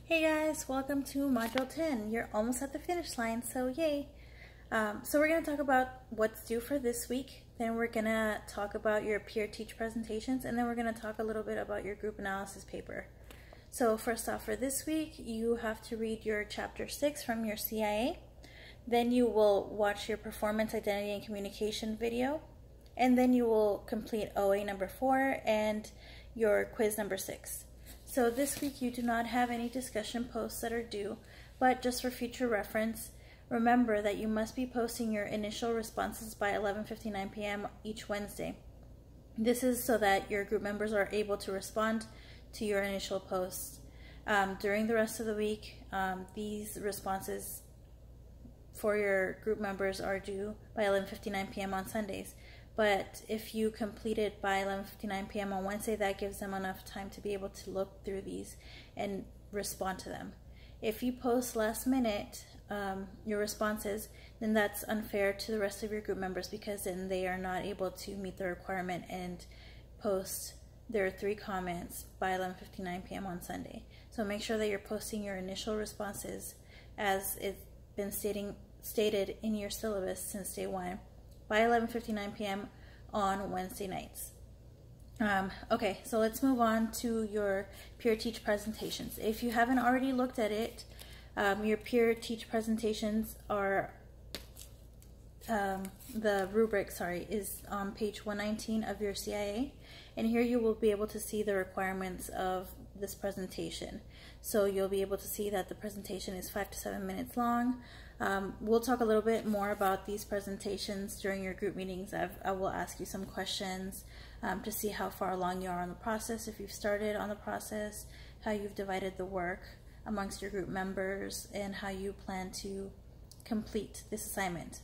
Hey guys, welcome to Module 10. You're almost at the finish line, so yay! So we're going to talk about what's due for this week, then we're going to talk about your peer teach presentations, and then we're going to talk a little bit about your group analysis paper. So first off, for this week, you have to read your Chapter 6 from your CIA, then you will watch your Performance, Identity, and Communication video, and then you will complete OA number 4 and your quiz number 6. So this week you do not have any discussion posts that are due, but just for future reference, remember that you must be posting your initial responses by 11:59 p.m. each Wednesday. This is so that your group members are able to respond to your initial posts. During the rest of the week, these responses for your group members are due by 11:59 p.m. on Sundays. But if you complete it by 11:59 p.m. on Wednesday, that gives them enough time to be able to look through these and respond to them. If you post last minute your responses, then that's unfair to the rest of your group members, because then they are not able to meet the requirement and post their 3 comments by 11:59 p.m. on Sunday. So make sure that you're posting your initial responses as it's been stated in your syllabus since day 1 by 11:59 p.m. on Wednesday nights. Okay, so let's move on to your peer teach presentations. If you haven't already looked at it, your peer teach presentations are, the rubric, is on page 119 of your CIA, and here you will be able to see the requirements of this presentation. So you'll be able to see that the presentation is 5 to 7 minutes long. We'll talk a little bit more about these presentations during your group meetings. I will ask you some questions to see how far along you are on the process, if you've started on the process, how you've divided the work amongst your group members, and how you plan to complete this assignment.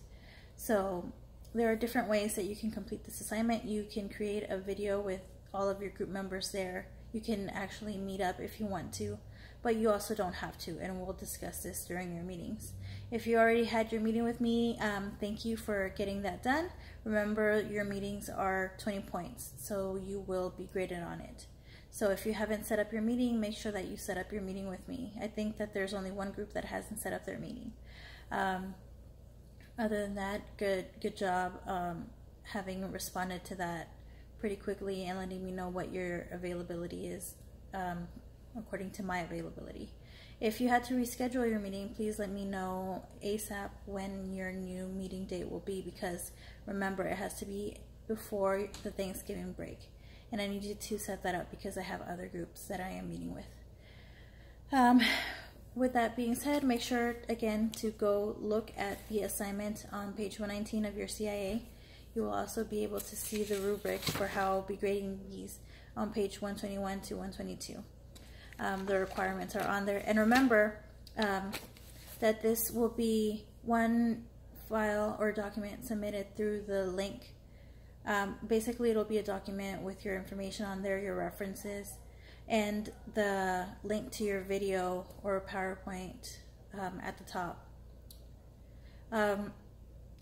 So there are different ways that you can complete this assignment. You can create a video with all of your group members there. You can actually meet up if you want to, but you also don't have to, and we'll discuss this during your meetings. If you already had your meeting with me, thank you for getting that done. Remember, your meetings are 20 points, so you will be graded on it. So if you haven't set up your meeting, make sure that you set up your meeting with me. I think that there's only one group that hasn't set up their meeting. Other than that, good job having responded to that pretty quickly and letting me know what your availability is according to my availability. If you had to reschedule your meeting, please let me know ASAP when your new meeting date will be, because remember, it has to be before the Thanksgiving break. And I need you to set that up because I have other groups that I am meeting with. With that being said, make sure again to go look at the assignment on page 119 of your CIA. You will also be able to see the rubric for how I'll be grading these on page 121 to 122. The requirements are on there. And remember that this will be one file or document submitted through the link. Basically, it'll be a document with your information on there, your references, and the link to your video or PowerPoint at the top.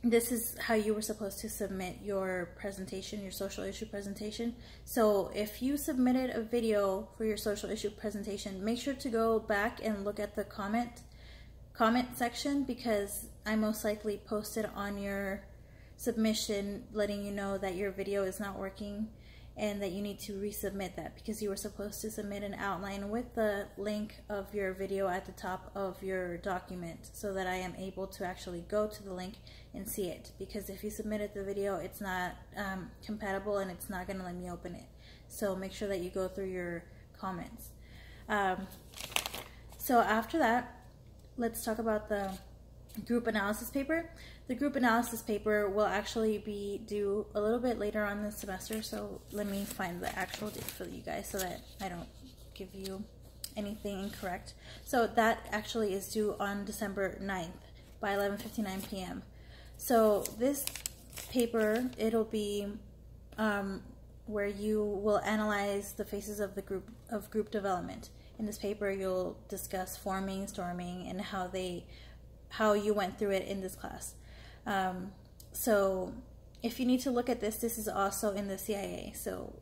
This is how you were supposed to submit your presentation, your social issue presentation. So if you submitted a video for your social issue presentation, make sure to go back and look at the comment section, because I most likely posted on your submission letting you know that your video is not working and that you need to resubmit that, because you were supposed to submit an outline with the link of your video at the top of your document, so that I am able to actually go to the link and see it. Because if you submitted the video, it's not compatible and it's not going to let me open it. So make sure that you go through your comments. So after that, let's talk about the group analysis paper. The group analysis paper will actually be due a little bit later on this semester, so let me find the actual date for you guys so that I don't give you anything incorrect. So that actually is due on December 9th by 11:59 p.m. So this paper, it'll be where you will analyze the phases of the group development. In this paper, you'll discuss forming, storming, and how you went through it in this class. So if you need to look at this is also in the CIA. So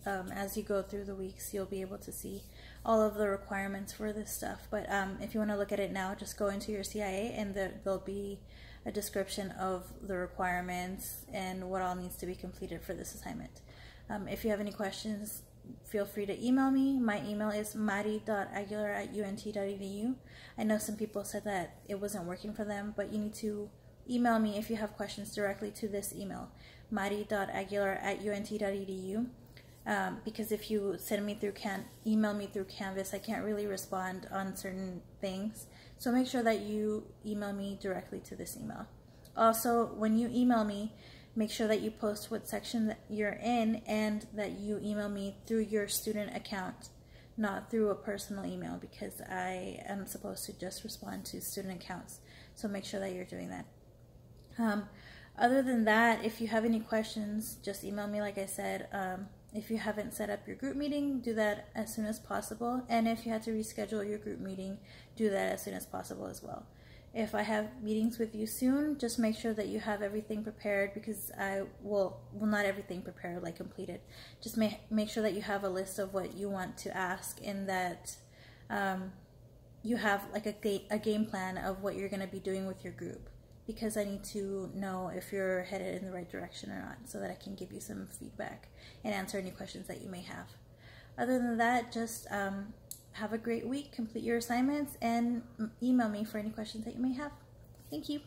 as you go through the weeks, you'll be able to see all of the requirements for this stuff. But if you want to look at it now, just go into your CIA and there'll be a description of the requirements and what all needs to be completed for this assignment. If you have any questions, feel free to email me. My email is mari.aguilar@unt.edu. I know some people said that it wasn't working for them, but you need to email me if you have questions directly to this email, mari.aguilar@unt.edu. Because if you email me through Canvas, I can't really respond on certain things. So make sure that you email me directly to this email. Also, when you email me, make sure that you post what section that you're in and that you email me through your student account, not through a personal email, because I am supposed to just respond to student accounts. So make sure that you're doing that. Other than that, if you have any questions, just email me like I said. If you haven't set up your group meeting, do that as soon as possible. And if you had to reschedule your group meeting, do that as soon as possible as well. If I have meetings with you soon, just make sure that you have everything prepared, because not everything prepared, like completed. Just make sure that you have a list of what you want to ask, and that you have like a game plan of what you're going to be doing with your group, because I need to know if you're headed in the right direction or not, so that I can give you some feedback and answer any questions that you may have. Other than that, just have a great week, complete your assignments, and email me for any questions that you may have. Thank you.